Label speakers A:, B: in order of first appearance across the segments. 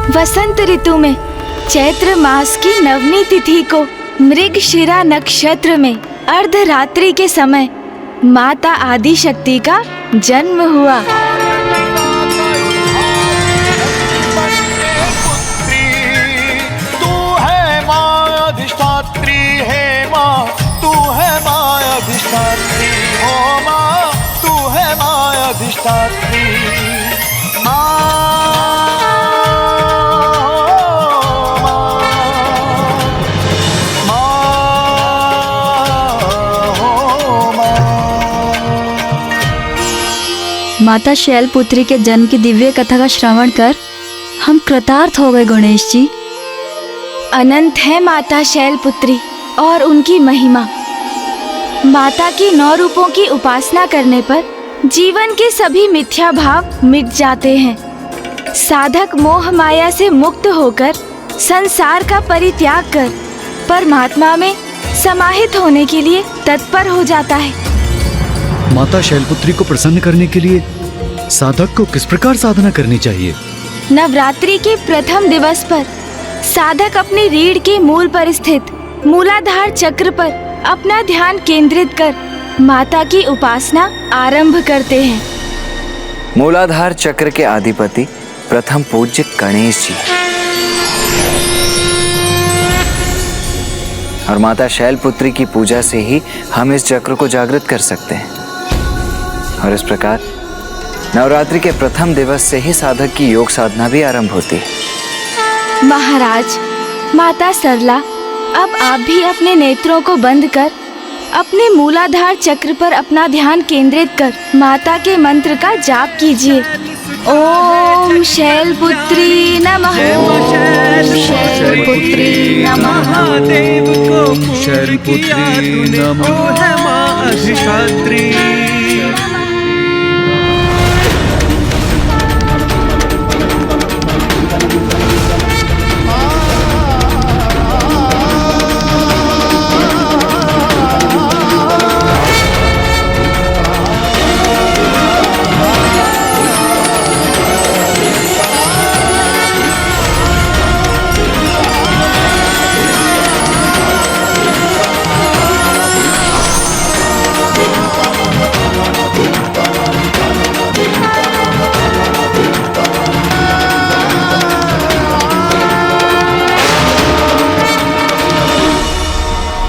A: वसंत ऋतु में चैत्र मास की नवमी तिथि को मृगशिरा नक्षत्र में अर्धरात्रि के समय माता आदिशक्ति का जन्म हुआ।
B: तू है माँ अधिष्ठात्री, है माँ तू है माँ अधिष्ठात्री, ओ माँ तू है माँ अधिष्ठात्री।
C: माता शैलपुत्री के जन्म की दिव्य कथा का श्रवण कर हम कृतार्थ हो गए गणेश जी।
A: अनंत है माता शैलपुत्री और उनकी महिमा। माता की 9 रूपों की उपासना करने पर जीवन के सभी मिथ्या भाव मिट जाते हैं। साधक मोह माया से मुक्त होकर संसार का परित्याग कर परमात्मा में समाहित होने के लिए तत्पर हो जाता है।
D: माता शैलपुत्री को प्रसन्न करने के लिए साधक को किस प्रकार साधना करनी चाहिए?
A: नवरात्रि के प्रथम दिवस पर साधक अपनी रीढ़ के मूल पर स्थित मूलाधार चक्र पर अपना ध्यान केंद्रित कर माता की उपासना आरंभ करते हैं।
E: मूलाधार चक्र के अधिपति प्रथम पूज्य गणेश जी और माता शैलपुत्री की पूजा से ही हम इस चक्र को जागृत कर सकते हैं और इस प्रकार नवरात्रि के प्रथम दिवस से ही साधक की योग साधना भी आरंभ होती है।
A: महाराज, माता सरला, अब आप भी अपने नेत्रों को बंद कर अपने मूलाधार चक्र पर अपना ध्यान केंद्रित कर माता के मंत्र का जाप कीजिए। ओम शैलपुत्री नमः, शैलपुत्री नमः,
D: शैलपुत्री नमः,
B: अधिष्ठात्री।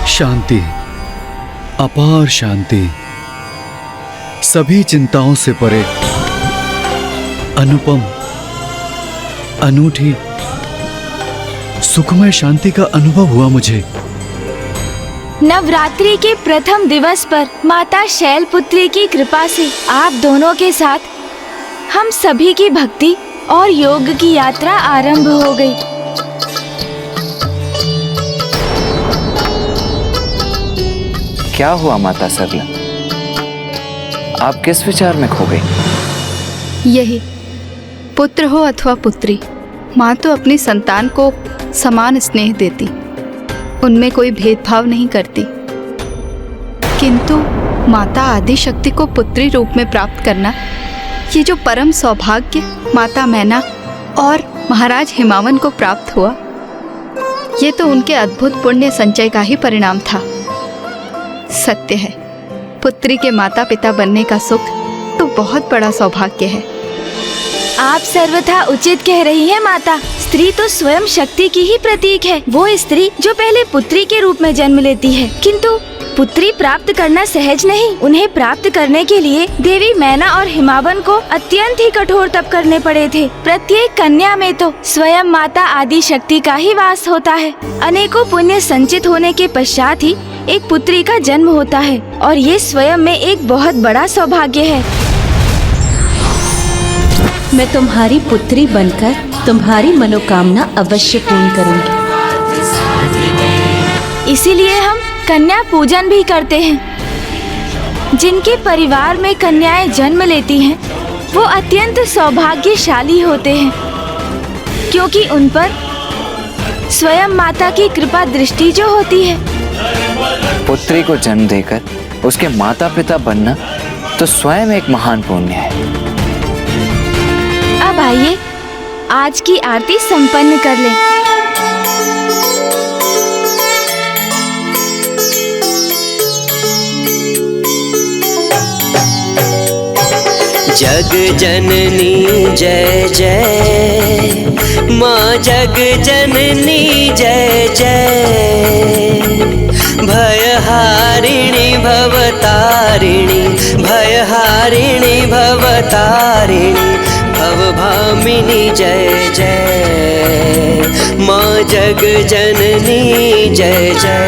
D: शांति, अपार शांति, सभी चिंताओं से परे, अनुपम, अनूठी, सुखमय शांति का अनुभव हुआ मुझे।
A: नवरात्रि के प्रथम दिवस पर माता शैलपुत्री की कृपा से आप दोनों के साथ हम सभी की भक्ति और योग की यात्रा आरंभ हो गई।
E: क्या हुआ माता सरला? आप किस विचार में खो गई?
F: यही, पुत्र हो अथवा पुत्री, माँ तो अपनी संतान को समान स्नेह देती, उनमें कोई भेदभाव नहीं करती। किंतु माता आदिशक्ति को पुत्री रूप में प्राप्त करना, ये जो परम सौभाग्य माता मैना और महाराज हिमावन को प्राप्त हुआ, ये तो उनके अद्भुत पुण्य संचय का ही परिणाम था। सत्य है, पुत्री के माता पिता बनने का सुख तो बहुत बड़ा सौभाग्य है।
A: आप सर्वथा उचित कह रही हैं माता। स्त्री तो स्वयं शक्ति की ही प्रतीक है। वो स्त्री जो पहले पुत्री के रूप में जन्म लेती है, किंतु पुत्री प्राप्त करना सहज नहीं। उन्हें प्राप्त करने के लिए देवी मैना और हिमावन को अत्यंत ही कठोर तप करने पड़े थे। प्रत्येक कन्या में तो स्वयं माता आदिशक्ति का ही वास होता है। अनेकों पुण्य संचित होने के पश्चात ही एक पुत्री का जन्म होता है और ये स्वयं में एक बहुत बड़ा सौभाग्य है।
G: मैं तुम्हारी पुत्री बनकर तुम्हारी मनोकामना अवश्य पूर्ण करूंगी।
A: इसीलिए हम कन्या पूजन भी करते हैं। जिनके परिवार में कन्याएं जन्म लेती हैं, वो अत्यंत सौभाग्यशाली होते हैं, क्योंकि उन पर स्वयं माता की कृपा दृष्टि जो होती है।
E: पुत्री को जन्म देकर उसके माता पिता बनना तो स्वयं एक महान पुण्य है।
A: अब आइए आज की आरती संपन्न कर लें।
H: जग जननी जय जय, माँ जग जननी जय जय। भयहारिणी भवतारिणी, भयहारिणी भवतारिणी, भवभामिनी जय जय। माँ जग जननी जय जय।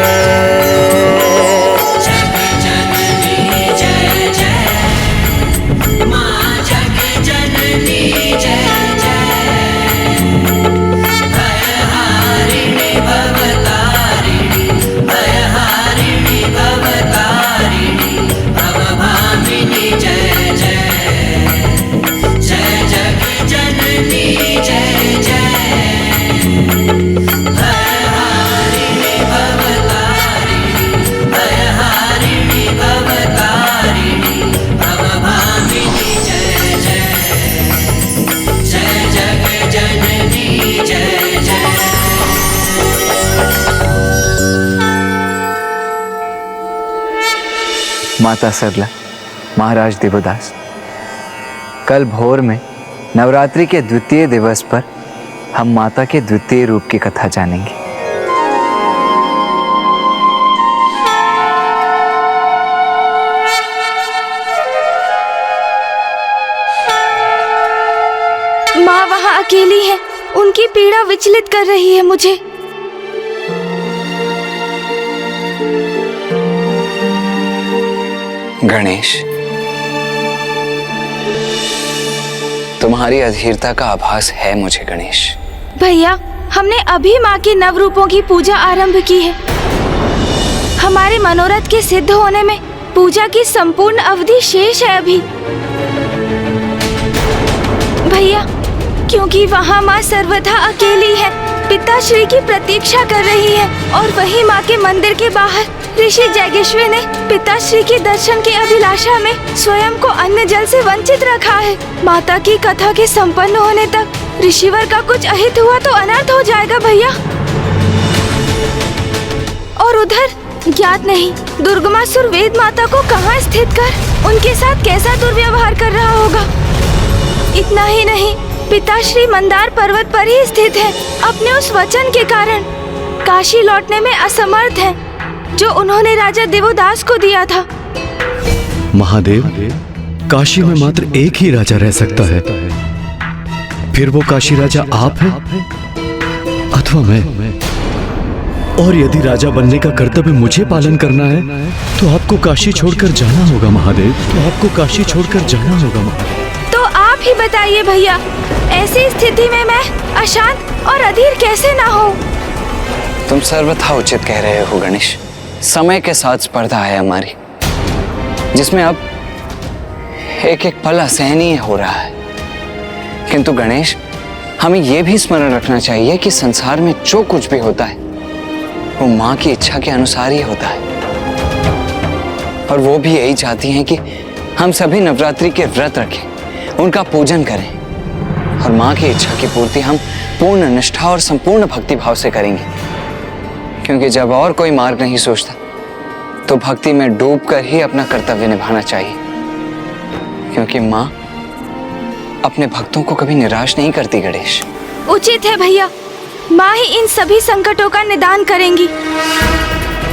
E: माता सरला, महाराज देवोदास, कल भोर में नवरात्रि के द्वितीय दिवस पर हम माता के द्वितीय रूप की कथा जानेंगे।
A: माँ वहाँ अकेली है, उनकी पीड़ा विचलित कर रही है मुझे।
E: गणेश, तुम्हारी अधीरता का आभास है मुझे गणेश।
A: भैया, हमने अभी माँ के नव रूपों की पूजा आरंभ की है। हमारे मनोरथ के सिद्ध होने में पूजा की संपूर्ण अवधि शेष है अभी। भैया, क्योंकि वहाँ माँ सर्वथा अकेली है, पिताश्री की प्रतीक्षा कर रही है और वही माँ के मंदिर के बाहर ऋषि जैगेश्वर ने पिताश्री के दर्शन की अभिलाषा में स्वयं को अन्न जल से वंचित रखा है। माता की कथा के संपन्न होने तक ऋषिवर का कुछ अहित हुआ तो अनर्थ हो जाएगा भैया। और उधर ज्ञात नहीं दुर्गमासुर वेद माता को कहाँ स्थित कर उनके साथ कैसा दुर्व्यवहार कर रहा होगा। इतना ही नहीं, पिताश्री मंदार पर्वत पर ही स्थित है। अपने उस वचन के कारण काशी लौटने में असमर्थ है जो उन्होंने राजा देवोदास को दिया था।
D: महादेव, काशी में मात्र एक ही राजा रह सकता है। फिर वो काशी राजा आप हैं अथवा मैं। और यदि राजा बनने का कर्तव्य मुझे पालन करना है तो आपको काशी छोड़कर जाना होगा महादेव, तो आपको काशी छोड़कर जाना होगा महादेव।
A: तो आप ही बताइए भैया, ऐसी स्थिति में मैं अशांत और अधीर कैसे ना हो।
E: तुम सर्वथा उचित कह रहे हो गणेश। समय के साथ स्पर्धा है हमारी, जिसमें अब एक एक पल असहनीय हो रहा है। किंतु गणेश, हमें यह भी स्मरण रखना चाहिए कि संसार में जो कुछ भी होता है वो माँ की इच्छा के अनुसार ही होता है। और वो भी यही चाहती हैं कि हम सभी नवरात्रि के व्रत रखें, उनका पूजन करें और माँ की इच्छा की पूर्ति हम पूर्ण निष्ठा और संपूर्ण भक्ति भाव से करेंगे। क्योंकि जब और कोई मार्ग नहीं सोचता तो भक्ति में डूबकर ही अपना कर्तव्य निभाना चाहिए। क्योंकि माँ अपने भक्तों को कभी निराश नहीं करती गणेश।
A: उचित है भैया, माँ ही इन सभी संकटों का निदान करेंगी।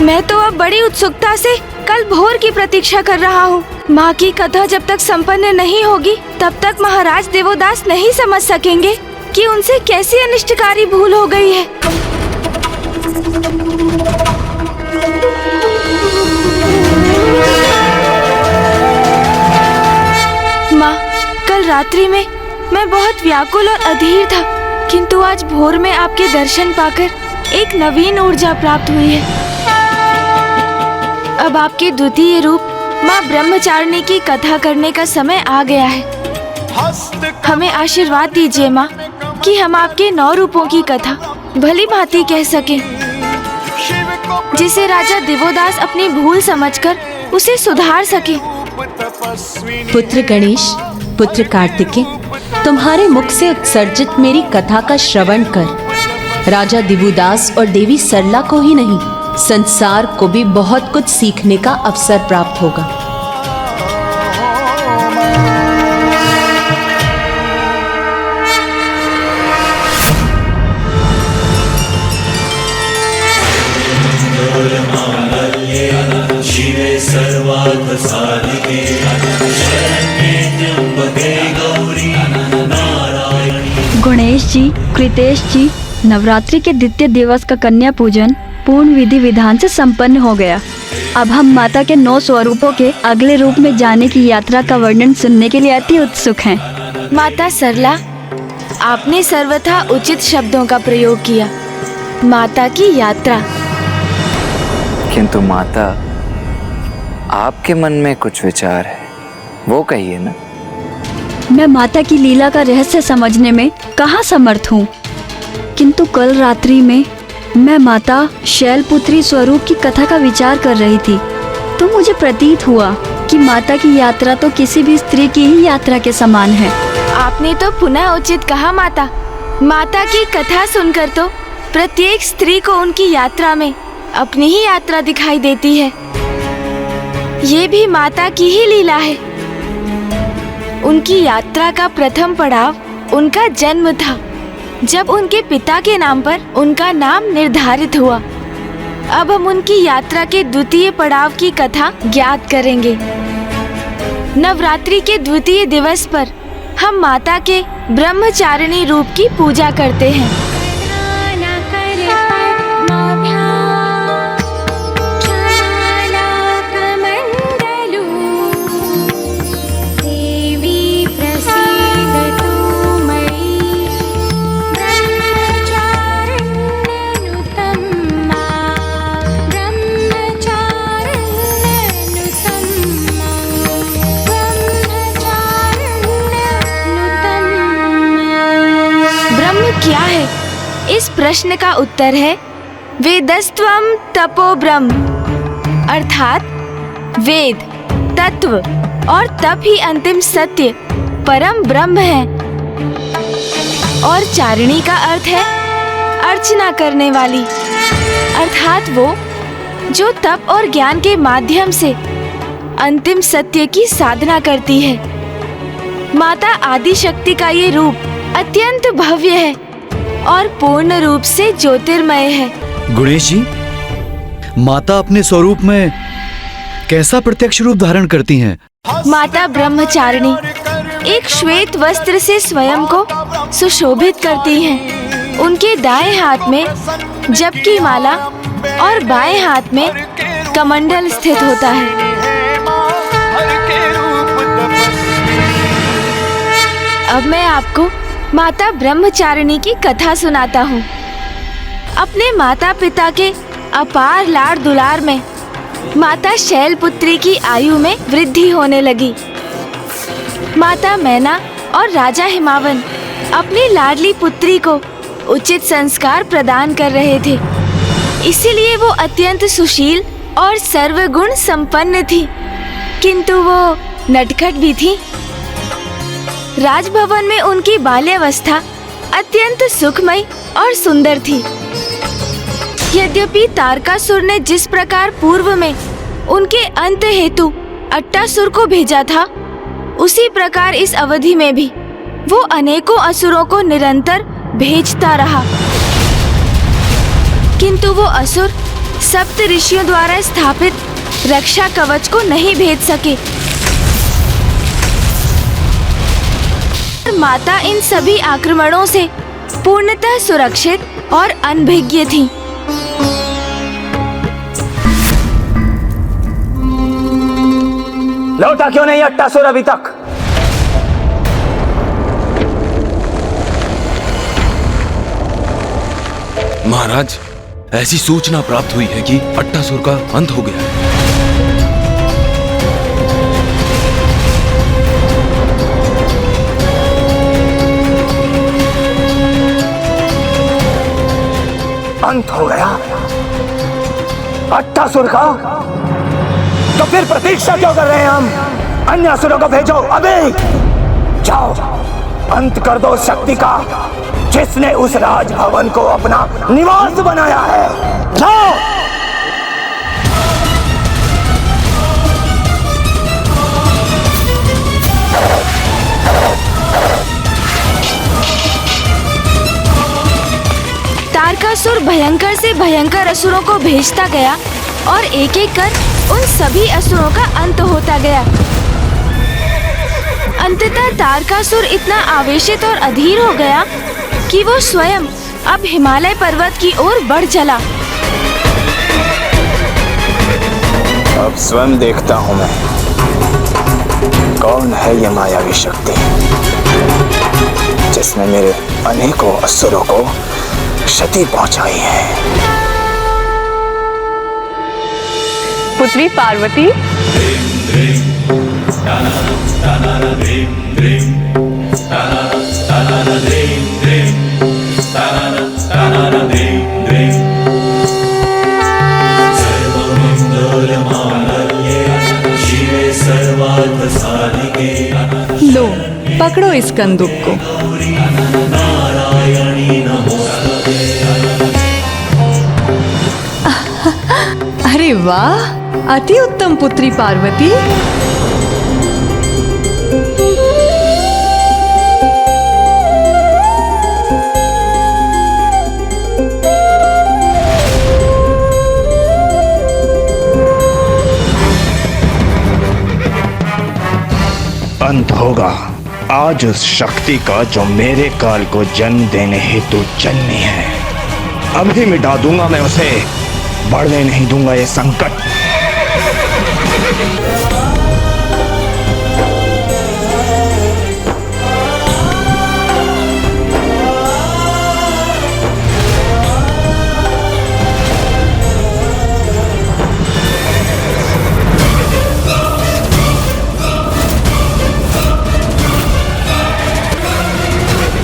A: मैं तो अब बड़ी उत्सुकता से कल भोर की प्रतीक्षा कर रहा हूँ। माँ की कथा जब तक संपन्न नहीं होगी तब तक महाराज देवोदास नहीं समझ सकेंगे कि उनसे कैसी अनिष्टकारी भूल हो गई है। माँ, कल रात्रि में मैं बहुत व्याकुल और अधीर था, किंतु आज भोर में आपके दर्शन पाकर एक नवीन ऊर्जा प्राप्त हुई है। अब आपके द्वितीय रूप माँ ब्रह्मचारिणी की कथा करने का समय आ गया है। हमें आशीर्वाद दीजिए माँ कि हम आपके 9 रूपों की कथा भली भांति कह सकें, जिसे राजा देवोदास अपनी भूल समझकर उसे सुधार सके।
G: पुत्र गणेश, पुत्र कार्तिकेय, तुम्हारे मुख से उत्सर्जित मेरी कथा का श्रवण कर राजा दिवुदास और देवी सरला को ही नहीं, संसार को भी बहुत कुछ सीखने का अवसर प्राप्त होगा।
C: गणेश जी, कृतेश जी, नवरात्रि के द्वितीय दिवस का कन्या पूजन पूर्ण विधि विधान से संपन्न हो गया। अब हम माता के 9 स्वरूपों के अगले रूप में जाने की यात्रा का वर्णन सुनने के लिए अति उत्सुक हैं।
A: माता सरला, आपने सर्वथा उचित शब्दों का प्रयोग किया। माता की यात्रा।
E: किंतु माता, आपके मन में कुछ विचार है, वो कहिए ना।
C: मैं माता की लीला का रहस्य समझने में कहाँ समर्थ हूँ, किंतु कल रात्रि में मैं माता शैलपुत्री स्वरूप की कथा का विचार कर रही थी, तो मुझे प्रतीत हुआ कि माता की यात्रा तो किसी भी स्त्री की ही यात्रा के समान है।
A: आपने तो पुनः उचित कहा माता। माता की कथा सुनकर तो प्रत्येक स्त्री को उनकी यात्रा में अपनी ही यात्रा दिखाई देती है। ये भी माता की ही लीला है। उनकी यात्रा का प्रथम पड़ाव उनका जन्म था, जब उनके पिता के नाम पर उनका नाम निर्धारित हुआ। अब हम उनकी यात्रा के द्वितीय पड़ाव की कथा ज्ञात करेंगे। नवरात्रि के द्वितीय दिवस पर हम माता के ब्रह्मचारिणी रूप की पूजा करते हैं। क्या है? इस प्रश्न का उत्तर है वेदस्त्वम तपो ब्रह्म, अर्थात वेद, तत्व और तप ही अंतिम सत्य परम ब्रह्म है। और चारिणी का अर्थ है अर्चना करने वाली, अर्थात वो जो तप और ज्ञान के माध्यम से अंतिम सत्य की साधना करती है। माता आदि शक्ति का ये रूप अत्यंत भव्य है और पूर्ण रूप से ज्योतिर्मय है।
D: गुणेश जी, माता अपने स्वरूप में कैसा प्रत्यक्ष रूप धारण करती हैं?
A: माता ब्रह्मचारिणी एक श्वेत वस्त्र से स्वयं को सुशोभित करती हैं। उनके दाएं हाथ में जप की माला और बाएं हाथ में कमंडल स्थित होता है। अब मैं आपको माता ब्रह्मचारिणी की कथा सुनाता हूँ। अपने माता पिता के अपार लाड़ दुलार में माता शैलपुत्री की आयु में वृद्धि होने लगी। माता मैना और राजा हिमावन अपनी लाडली पुत्री को उचित संस्कार प्रदान कर रहे थे, इसीलिए वो अत्यंत सुशील और सर्वगुण संपन्न थी, किंतु वो नटखट भी थी। राजभवन में उनकी बाल्यावस्था अत्यंत सुखमय और सुंदर थी। यद्यपि तारकासुर ने जिस प्रकार पूर्व में उनके अंत हेतु अट्टासुर को भेजा था, उसी प्रकार इस अवधि में भी वो अनेकों असुरों को निरंतर भेजता रहा, किंतु वो असुर सप्त ऋषियों द्वारा स्थापित रक्षा कवच को नहीं भेज सके। माता इन सभी आक्रमणों से पूर्णतः सुरक्षित और अनभिज्ञ थी।
I: लौटा क्यों नहीं अट्टासुर अभी तक?
J: महाराज, ऐसी सूचना प्राप्त हुई है कि अट्टासुर का अंत हो गया है।
I: अंत हो गया अट्टासुर का? तो फिर प्रतीक्षा क्यों कर रहे हैं हम? अन्य असुरों को भेजो, अभी जाओ अंत कर दो शक्ति का, जिसने उस राजभवन को अपना निवास बनाया है। जाओ।
A: तारकासुर भयंकर से भयंकर असुरों को भेजता गया और एक एक कर उन सभी असुरों का अंत होता गया। अंततः तारकासुर इतना आवेशित और अधीर हो गया कि वो स्वयं अब हिमालय पर्वत की ओर बढ़ चला।
I: अब स्वयं देखता हूँ मैं, कौन है ये मायावी शक्ति जिसने मेरे अनेकों असुरों को क्षति पहुंचाई है।
K: पुत्री पार्वती,
L: लो पकड़ो इस कंदूक को। अरे वाह, अति उत्तम पुत्री पार्वती।
I: अंत होगा आज उस शक्ति का जो मेरे काल को जन्म देने हेतु जन्मी है। अभी मिटा दूंगा मैं उसे, बढ़ने नहीं दूंगा ये संकट।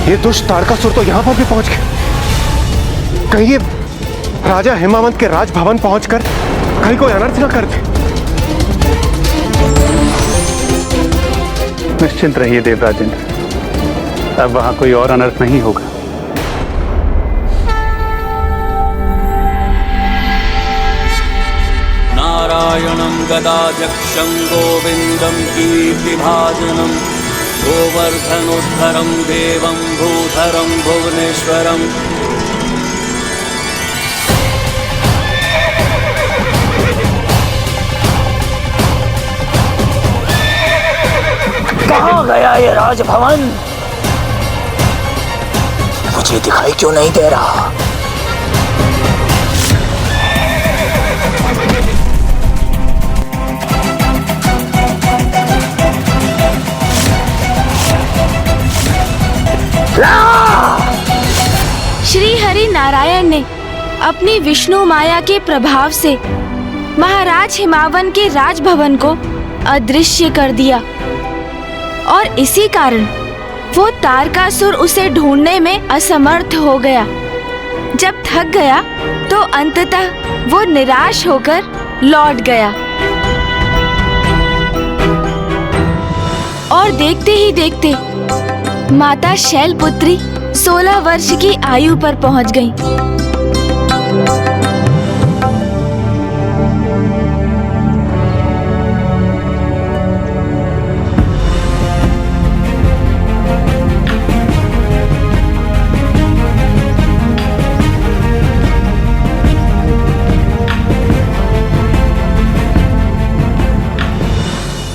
M: ये दुष्ट तारकासुर तो यहाँ पर भी पहुंच गए। कहीं ये राजा हिमावंत के राजभवन पहुंचकर कहीं कोई अनर्थ न कर दे।
N: निश्चिंत रहिए देवराजेंद्र, अब वहां कोई और अनर्थ नहीं होगा।
O: नारायणं गदाध्यक्षं गोविंदं कीर्तिभाजनं गोवर्धनोद्धरं देवं भूधरं भुवनेश्वरम्।
I: कहाँ गया ये राजभवन? मुझे दिखाई क्यों नहीं दे रहा?
A: श्री हरि नारायण ने अपनी विष्णु माया के प्रभाव से महाराज हिमावन के राजभवन को अदृश्य कर दिया और इसी कारण वो तारकासुर उसे ढूंढने में असमर्थ हो गया। जब थक गया तो अंततः वो निराश होकर लौट गया और देखते ही देखते माता शैलपुत्री 16 वर्ष की आयु पर पहुंच गई।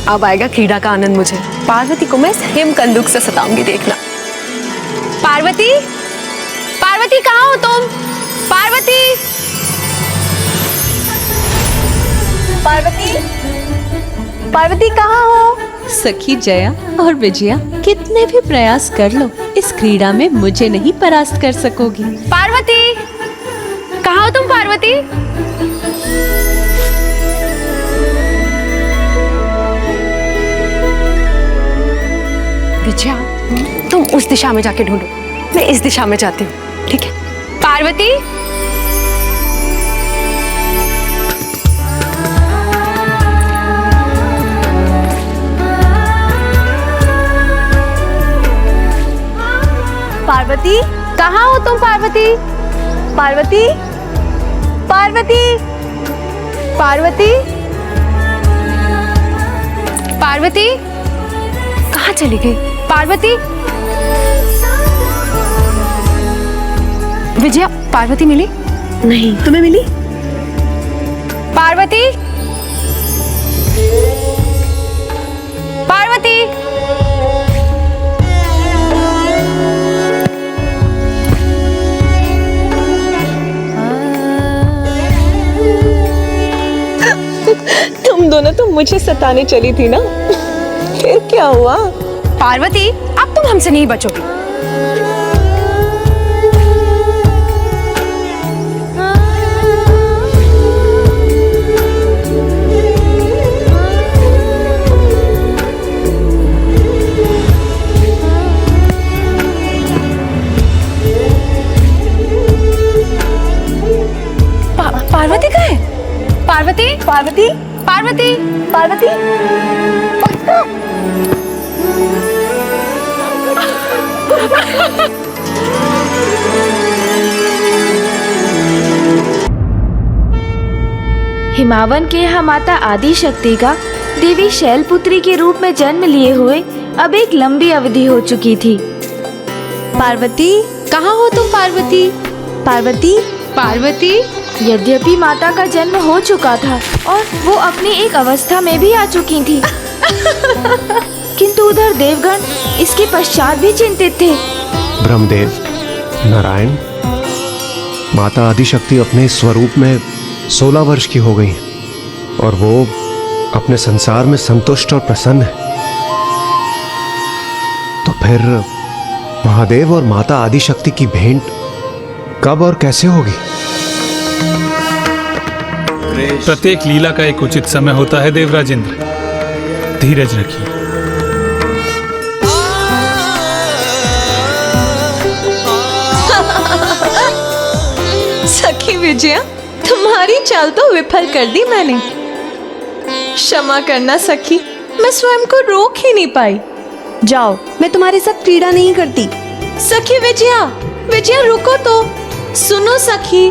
K: अब आएगा क्रीड़ा का आनंद मुझे। पार्वती को मैं हिम कंदूक से सताऊंगी, देखना। पार्वती, पार्वती कहाँ हो तुम? पार्वती, पार्वती, पार्वती कहाँ हो?
G: सखी जया और विजया कितने भी प्रयास कर लो, इस क्रीड़ा में मुझे नहीं परास्त कर सकोगी।
K: पार्वती, कहाँ हो तुम? पार्वती, विजया, तुम उस दिशा में जाके ढूंढो, मैं इस दिशा में जाती हूँ, ठीक है? पार्वती, पार्वती, कहाँ हो तुम? पार्वती, पार्वती, पार्वती, पार्वती, पार्वती, कहाँ चली गई? पार्वती, विजया, पार्वती मिली? नहीं, तुम्हें मिली? पार्वती, पार्वती,
L: तुम दोनों तो मुझे सताने चली थी ना, फिर क्या हुआ?
K: पार्वती, अब तुम हमसे नहीं बचोगी। पार्वती कहाँ है? पार्वती, पार्वती, पार्वती, पार्वती,
A: हिमावन के यहाँ माता आदि शक्ति का देवी शैलपुत्री के रूप में जन्म लिए हुए अब एक लंबी अवधि हो चुकी थी।
K: पार्वती, कहाँ हो तुम? पार्वती, पार्वती, पार्वती।
A: यद्यपि माता का जन्म हो चुका था और वो अपनी एक अवस्था में भी आ चुकी थी, किंतु उधर देवगण इसके पश्चात भी चिंतित थे।
M: ब्रह्मदेव, नारायण, माता आदिशक्ति अपने स्वरूप में 16 वर्ष की हो गई और वो अपने संसार में संतुष्ट और प्रसन्न है। तो फिर महादेव और माता आदिशक्ति की भेंट कब और कैसे होगी?
N: प्रत्येक लीला का एक उचित समय होता है देवराजेंद्र, धीरज रखिए।
L: सखी विजया, तुम्हारी चाल तो विफल कर दी मैंने। क्षमा करना सखी, मैं स्वयं को रोक ही नहीं पाई।
K: जाओ, मैं तुम्हारे साथ क्रीड़ा नहीं करती।
L: सखी विजया, विजया रुको तो, सुनो सखी।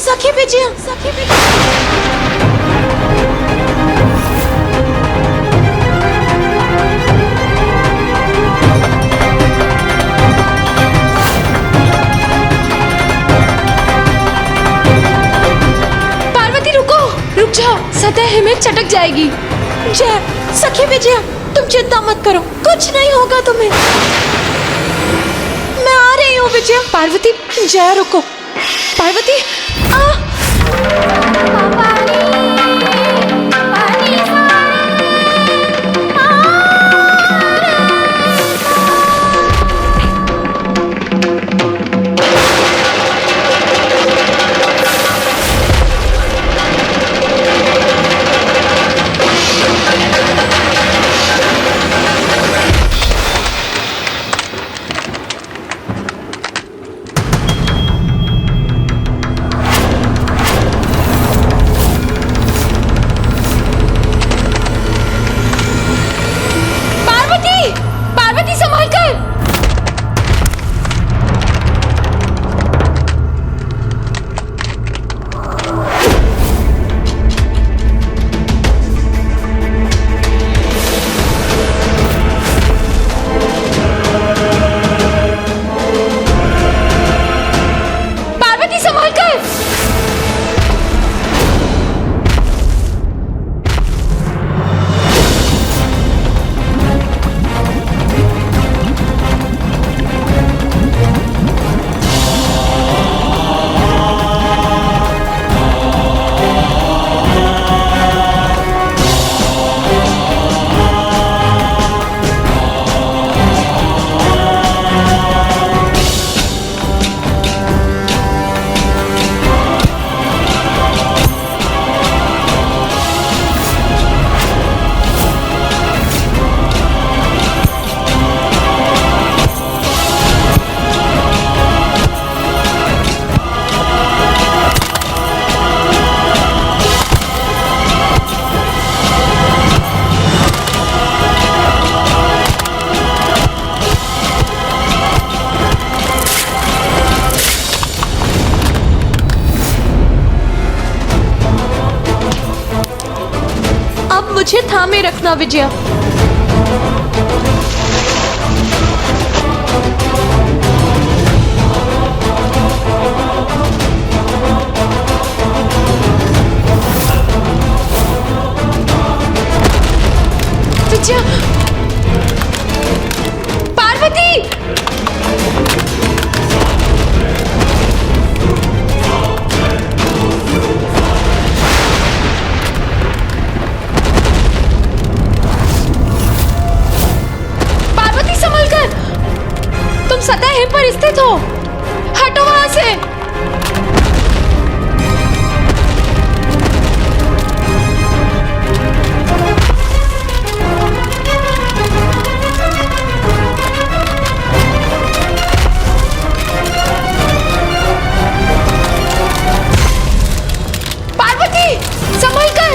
L: सखी विजया, सखी विजया। पार्वती रुको, रुक जाओ, सतह हिम्मत चटक जाएगी। जय, सखी विजया, तुम चिंता मत करो, कुछ नहीं होगा तुम्हें। मैं आ रही हूँ विजया। पार्वती, जय रुको। पार्वती, ना विजया। विजया, पार्वती, तुम सतह पर स्थित हो, हटो वहां से। पार्वती, संभल कर।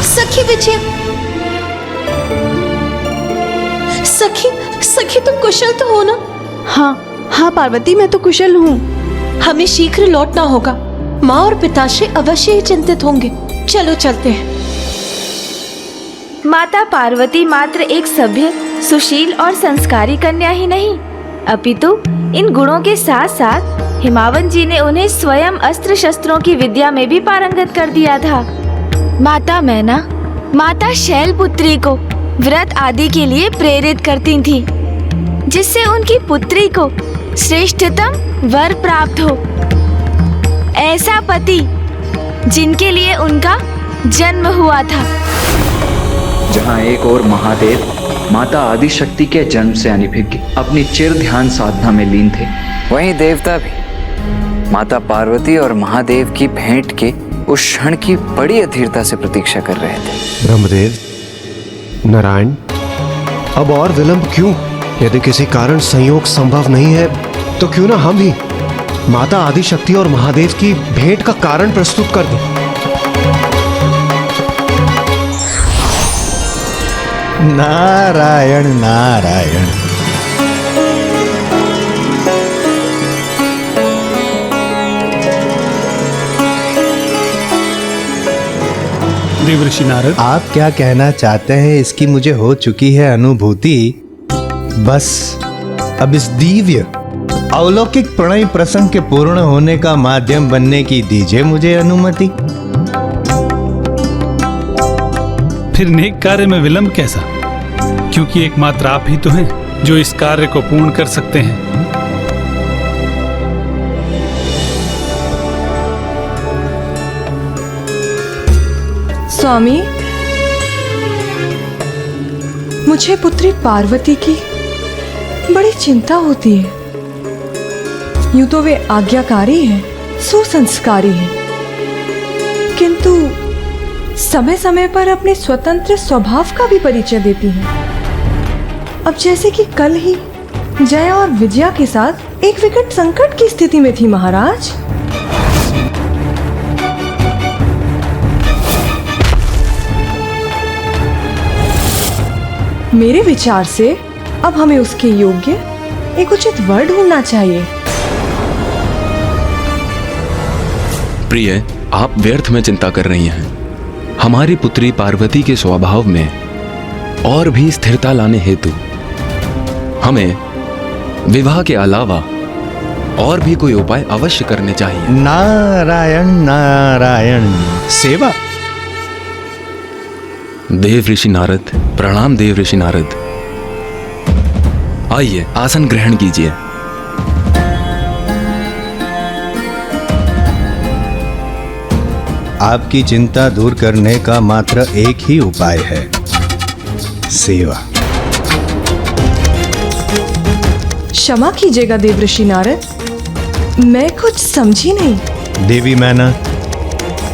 L: सखी विजया, सखी तुम कुशल तो हो ना?
K: हाँ पार्वती, मैं तो कुशल हूँ।
G: हमें शीघ्र लौटना होगा। माँ और पिताश्री अवश्य ही चिंतित होंगे। चलो चलते हैं।
A: माता पार्वती मात्र एक सभ्य, सुशील और संस्कारी कन्या ही नहीं, अपितु इन गुणों के साथ साथ हिमावन जी ने उन्हें स्वयं अस्त्र शस्त्रों की विद्या में भी पारंगत कर दिया था। माता मैना माता शैलपुत्री को व्रत आदि के लिए प्रेरित करती थी, जिससे उनकी पुत्री को श्रेष्ठतम वर प्राप्त हो। ऐसा पति जिनके लिए उनका जन्म हुआ था।
E: जहाँ एक और महादेव माता आदिशक्ति के जन्म से अनभिज्ञ अपनी चिर ध्यान साधना में लीन थे, वहीं देवता भी माता पार्वती और महादेव की भेंट के उस क्षण की बड़ी अधीरता से प्रतीक्षा कर रहे थे।
M: ब्रह्मदेव, नारायण, अब और विलंब क्यों? यदि किसी कारण संयोग संभव नहीं है तो क्यों ना हम ही माता आदिशक्ति और महादेव की भेंट का कारण प्रस्तुत कर दें।
P: नारायण नारायण।
N: देवर्षि नारद,
P: आप क्या कहना चाहते हैं इसकी मुझे हो चुकी है अनुभूति। बस अब इस दिव्य अलौकिक प्रणय प्रसंग के पूर्ण होने का माध्यम बनने की दीजिए मुझे अनुमति।
N: फिर नेक कार्य में विलंब कैसा? क्योंकि एकमात्र आप ही तो हैं जो इस कार्य को पूर्ण कर सकते हैं।
K: स्वामी, मुझे पुत्री पार्वती की बड़ी चिंता होती है। यूं तो वे आज्ञाकारी हैं, सुसंस्कारी हैं, किंतु समय समय पर अपने स्वतंत्र स्वभाव का भी परिचय देती हैं। अब जैसे कि कल ही जया और विजया के साथ एक विकट संकट की स्थिति में थी महाराज। मेरे विचार से अब हमें उसके योग्य एक उचित वर ढूंढना चाहिए।
J: प्रिय, आप व्यर्थ में चिंता कर रही हैं। हमारी पुत्री पार्वती के स्वभाव में और भी स्थिरता लाने हेतु हमें विवाह के अलावा और भी कोई उपाय अवश्य करने चाहिए।
P: नारायण नारायण। सेवा।
J: देव ऋषि नारद, प्रणाम देव ऋषि नारद। आइए आसन ग्रहण कीजिए।
P: आपकी चिंता दूर करने का मात्र एक ही उपाय है, सेवा।
K: क्षमा कीजिएगा देवऋषि नारद, मैं कुछ समझी नहीं।
P: देवी मैना,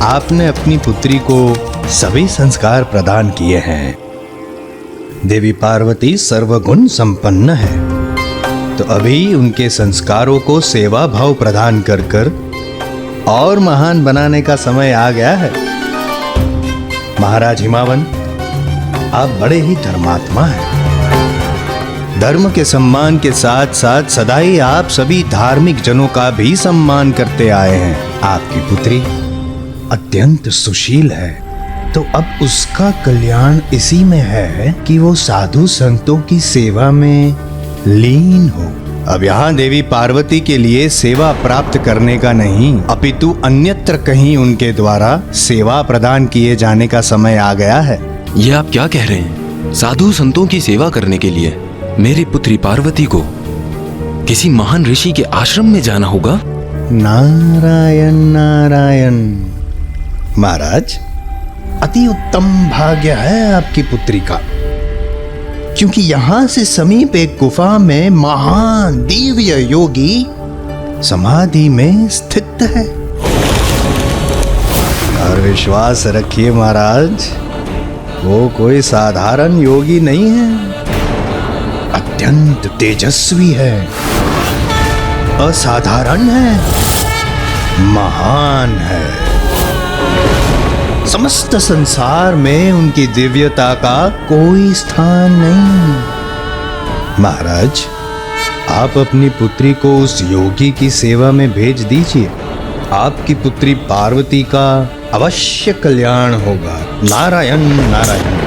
P: आपने अपनी पुत्री को सभी संस्कार प्रदान किए हैं। देवी पार्वती सर्वगुण संपन्न है, तो अभी उनके संस्कारों को सेवा भाव प्रदान कर कर और महान बनाने का समय आ गया है। महाराज हिमावन, आप बड़े ही धर्मात्मा हैं। धर्म के सम्मान के साथ साथ सदा ही आप सभी धार्मिक जनों का भी सम्मान करते आए हैं। आपकी पुत्री अत्यंत सुशील है, तो अब उसका कल्याण इसी में है कि वो साधु संतों की सेवा में लीन हो। अब यहाँ देवी पार्वती के लिए सेवा प्राप्त करने का नहीं, अपितु अन्यत्र कहीं उनके द्वारा सेवा प्रदान किए जाने का समय आ गया है।
J: ये आप क्या कह रहे हैं? साधु संतों की सेवा करने के लिए मेरी पुत्री पार्वती को किसी महान ऋषि के आश्रम में जाना होगा?
P: नारायण नारायण। महाराज, अति उत्तम भाग्य है आपकी पुत्री का, क्योंकि यहां से समीप एक गुफा में महान दिव्य योगी समाधि में स्थित है। और विश्वास रखिए महाराज, वो कोई साधारण योगी नहीं है, अत्यंत तेजस्वी है, असाधारण है, महान है। समस्त संसार में उनकी दिव्यता का कोई स्थान नहीं। महाराज, आप अपनी पुत्री को उस योगी की सेवा में भेज दीजिए। आपकी पुत्री पार्वती का अवश्य कल्याण होगा। नारायण नारायण।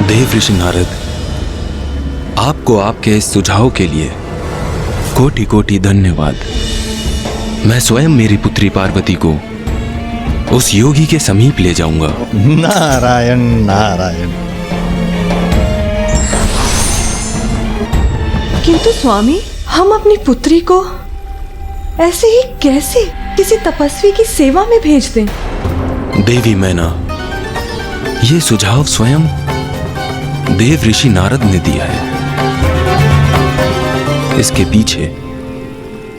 J: देव ऋषि नारद, आपको आपके इस सुझाव के लिए कोटि कोटि धन्यवाद। मैं स्वयं मेरी पुत्री पार्वती को उस योगी के समीप ले जाऊंगा।
P: नारायण नारायण।
K: किंतु स्वामी, हम अपनी पुत्री को ऐसे ही कैसे किसी तपस्वी की सेवा में भेज दें?
J: देवी मैना, ये सुझाव स्वयं देव ऋषि नारद ने दिया है। इसके पीछे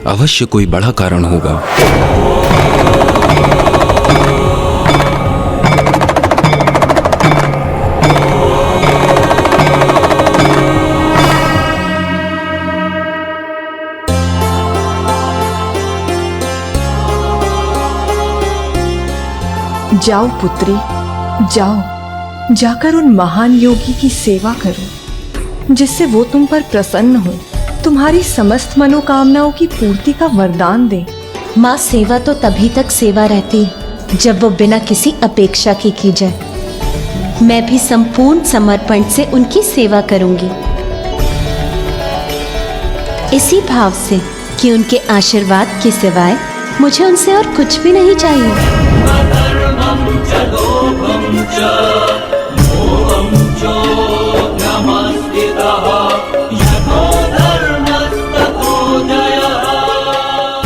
J: अवश्य कोई बड़ा कारण होगा।
K: जाओ पुत्री, जाओ, जाकर उन महान योगी की सेवा करो, जिससे वो तुम पर प्रसन्न हो, तुम्हारी समस्त मनोकामनाओं की पूर्ति का वरदान दे।
G: माँ, सेवा तो तभी तक सेवा रहती है जब वो बिना किसी अपेक्षा की जाए। मैं भी संपूर्ण समर्पण से उनकी सेवा करूंगी, इसी भाव से कि उनके आशीर्वाद के सिवाय मुझे उनसे और कुछ भी नहीं चाहिए।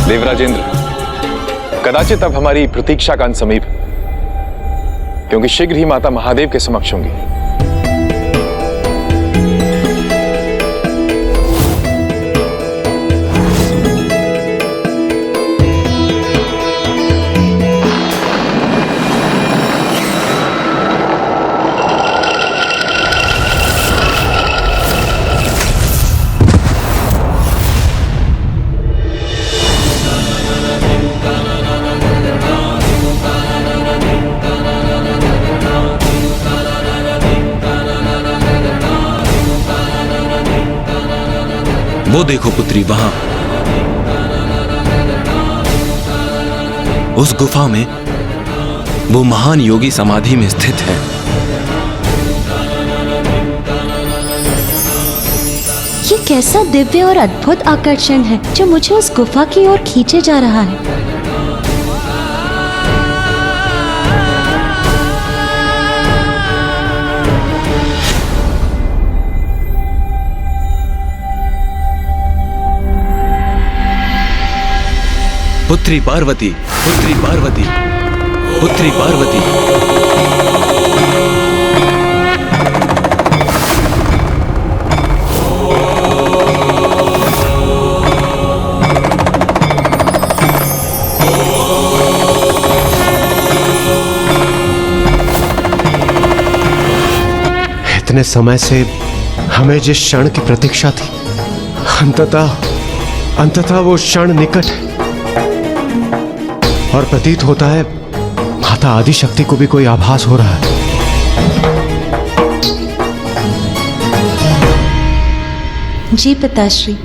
Q: देवराजेंद्र, कदाचित अब हमारी प्रतीक्षा का अंत समीप, क्योंकि शीघ्र ही माता महादेव के समक्ष होंगी।
J: वो देखो पुत्री, वहां उस गुफा में वो महान योगी समाधि में स्थित है।
G: ये कैसा दिव्य और अद्भुत आकर्षण है जो मुझे उस गुफा की ओर खींचे जा रहा है।
J: पुत्री पार्वती, पुत्री पार्वती, पुत्री पार्वती।
M: इतने समय से हमें जिस क्षण की प्रतीक्षा थी, अंततः वो क्षण निकट है। और प्रतीत होता है माता आदिशक्ति को भी कोई आभास हो रहा है।
G: जी पिताश्री।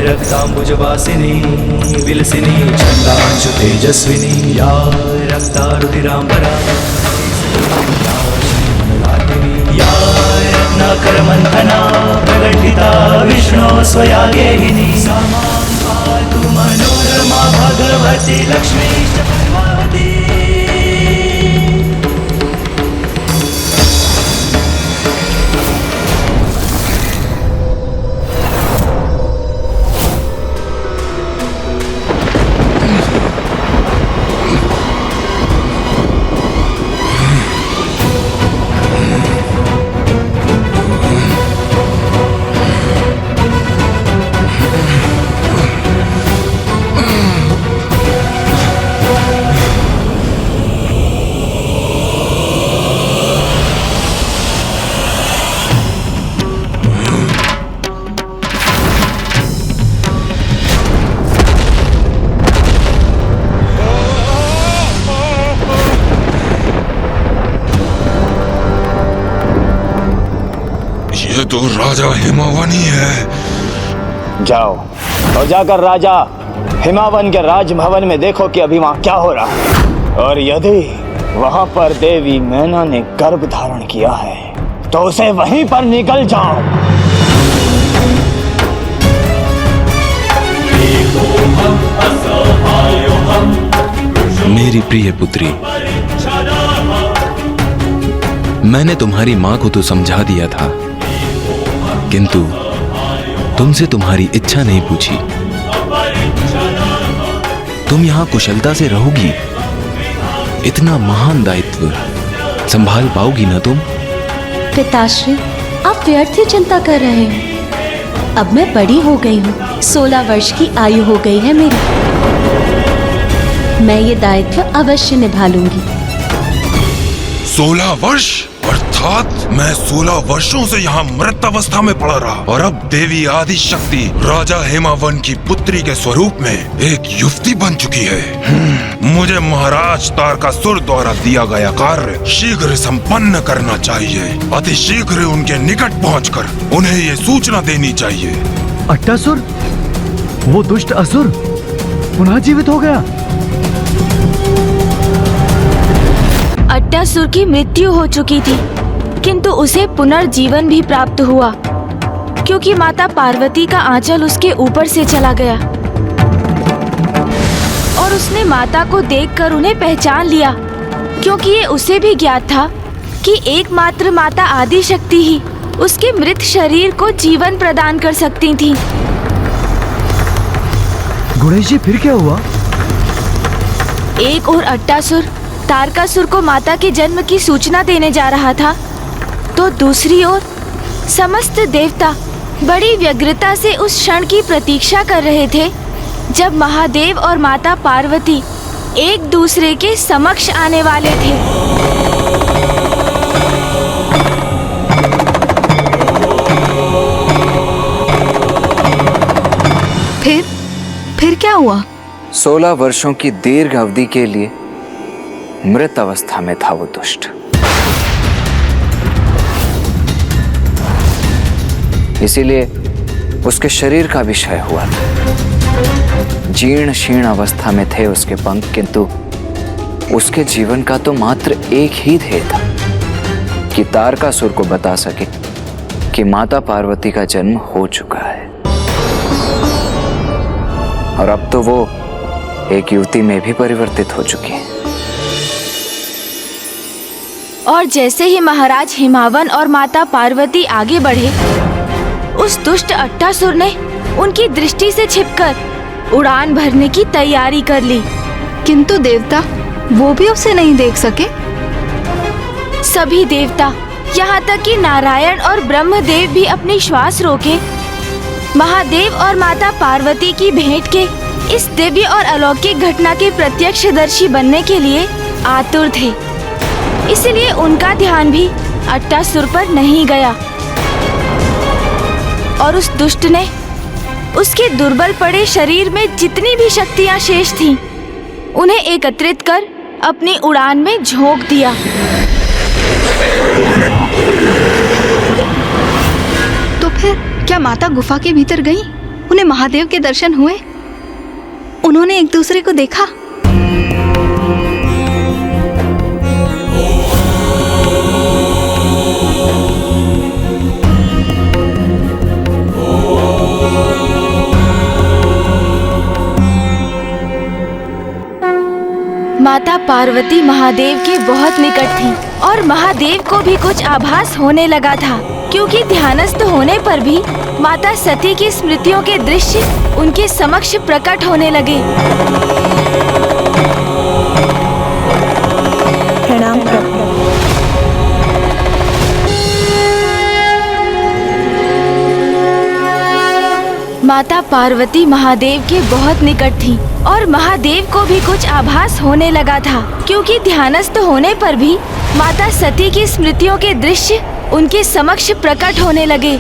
R: रक्ताम्बुजवासिनी विलसिनी छन्दांशु तेजस्विनी या रक्तारुधिराम्बरा या रत्नाकरमन्थना प्रकटिता विष्णो स्वया गेहिनी सा मां पातु मनोरमा भगवती लक्ष्मी च पद्मावती।
S: ये तो राजा हिमावनी है।
I: जाओ और जाकर राजा हिमावन के राजभवन में देखो कि अभी वहां क्या हो रहा है, और यदि वहां पर देवी मैना ने गर्भ धारण किया है तो उसे वहीं पर निकल जाओ।
J: मेरी प्रिय पुत्री, मैंने तुम्हारी माँ को तो समझा दिया था, किंतु तुमसे तुम्हारी इच्छा नहीं पूछी। तुम यहाँ कुशलता से रहोगी? इतना महान दायित्व संभाल पाओगी ना तुम?
G: पिताश्री, आप व्यर्थ ही चिंता कर रहे हैं। अब मैं बड़ी हो गई हूँ, 16 वर्ष की आयु हो गई है मेरी। मैं ये दायित्व अवश्य निभा लूंगी।
S: 16 वर्ष? अर्थात मैं 16 वर्षों से यहाँ मृत अवस्था में पड़ा रहा, और अब देवी आदि शक्ति राजा हेमावन की पुत्री के स्वरूप में एक युवती बन चुकी है। मुझे महाराज तारकासुर द्वारा दिया गया कार्य शीघ्र संपन्न करना चाहिए। अति शीघ्र उनके निकट पहुंचकर उन्हें ये सूचना देनी चाहिए।
D: अट्टासुर, वो दुष्ट असुर पुनः जीवित हो गया।
A: अट्टासुर की मृत्यु हो चुकी थी, किंतु उसे पुनर्जीवन भी प्राप्त हुआ, क्योंकि माता पार्वती का आंचल उसके ऊपर से चला गया और उसने माता को देखकर उन्हें पहचान लिया, क्योंकि ये उसे भी ज्ञात था कि एकमात्र माता आदि शक्ति ही उसके मृत शरीर को जीवन प्रदान कर सकती थी।
D: गणेश जी, फिर क्या हुआ?
A: एक और अट्टासुर तारकासुर को माता के जन्म की सूचना देने जा रहा था, तो दूसरी ओर समस्त देवता बड़ी व्यग्रता से उस क्षण की प्रतीक्षा कर रहे थे जब महादेव और माता पार्वती एक दूसरे के समक्ष आने वाले थे।
F: फिर क्या हुआ?
E: 16 वर्षों की दीर्घ अवधि के लिए मृत अवस्था में था वो दुष्ट। इसीलिए उसके शरीर का भी क्षय हुआ था। जीर्ण शीर्ण अवस्था में थे उसके पंख, किंतु उसके जीवन का तो मात्र एक ही ध्येय था कि तारकासुर को बता सके कि माता पार्वती का जन्म हो चुका है। और अब तो वो एक युवती में भी परिवर्तित हो चुकी है।
A: और जैसे ही महाराज हिमावन और माता पार्वती आगे बढ़े, उस दुष्ट अट्टासुर ने उनकी दृष्टि से छिपकर उड़ान भरने की तैयारी कर ली।
F: किंतु देवता वो भी उसे नहीं देख सके।
A: सभी देवता, यहाँ तक कि नारायण और ब्रह्मदेव भी अपनी श्वास रोके महादेव और माता पार्वती की भेंट के इस दिव्य और अलौकिक घटना के प्रत्यक्षदर्शी बनने के लिए आतुर थे। इसलिए उनका ध्यान भी अट्टासुर पर नहीं गया और उस दुष्ट ने उसके दुर्बल पड़े शरीर में जितनी भी शक्तियां शेष थीं, उन्हें एकत्रित कर अपनी उड़ान में झोंक दिया।
F: तो फिर क्या माता गुफा के भीतर गई? उन्हें महादेव के दर्शन हुए? उन्होंने एक दूसरे को देखा?
A: माता पार्वती महादेव के बहुत निकट थी और महादेव को भी कुछ आभास होने लगा था, क्योंकि ध्यानस्थ होने पर भी माता सती की स्मृतियों के दृश्य उनके समक्ष प्रकट होने लगे।
K: प्रणाम प्रभु।
A: माता पार्वती महादेव के बहुत निकट थी और महादेव को भी कुछ आभास होने लगा था, क्योंकि ध्यानस्थ होने पर भी माता सती की स्मृतियों के दृश्य उनके समक्ष प्रकट होने लगे।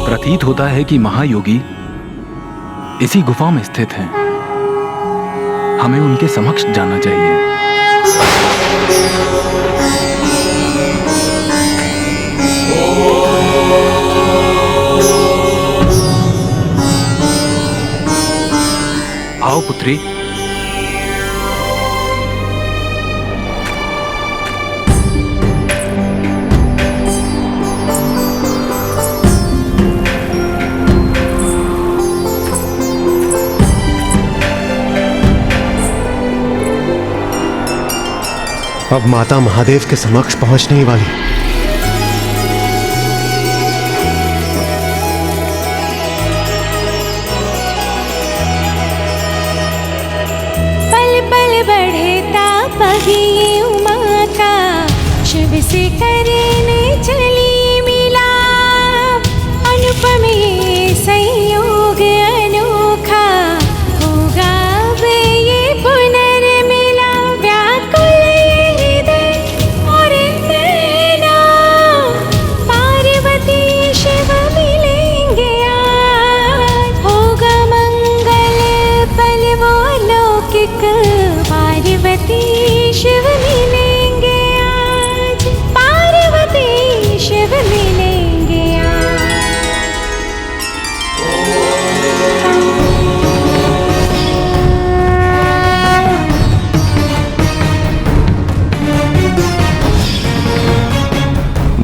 J: प्रतीत होता है कि महायोगी इसी गुफा में स्थित हैं। हमें उनके समक्ष जाना चाहिए। आओ पुत्री।
M: अब माता महादेव के समक्ष पहुंचने ही वाली।
T: पल पल बढ़े ताप ही माता, शिव से करने चली मिला। अनुपम ये संयोग अनोखा, होगा अब ये पुनर्मिला। व्याकुल पार्वती शिव मिलेंगे आज, होगा मंगल पल वो लौकिक। पार्वती शिव मिलेंगे आज, पार्वती शिव मिलेंगे आज।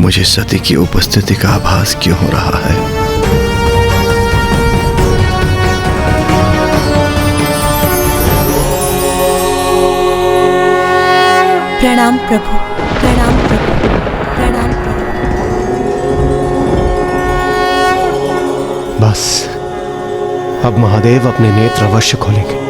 P: मुझे सती की उपस्थिति का आभास क्यों हो रहा है?
K: प्रणाम प्रभु, प्रणाम प्रभु, प्रणाम प्रभु।
M: बस अब महादेव अपने नेत्र अवश्य खोलेंगे।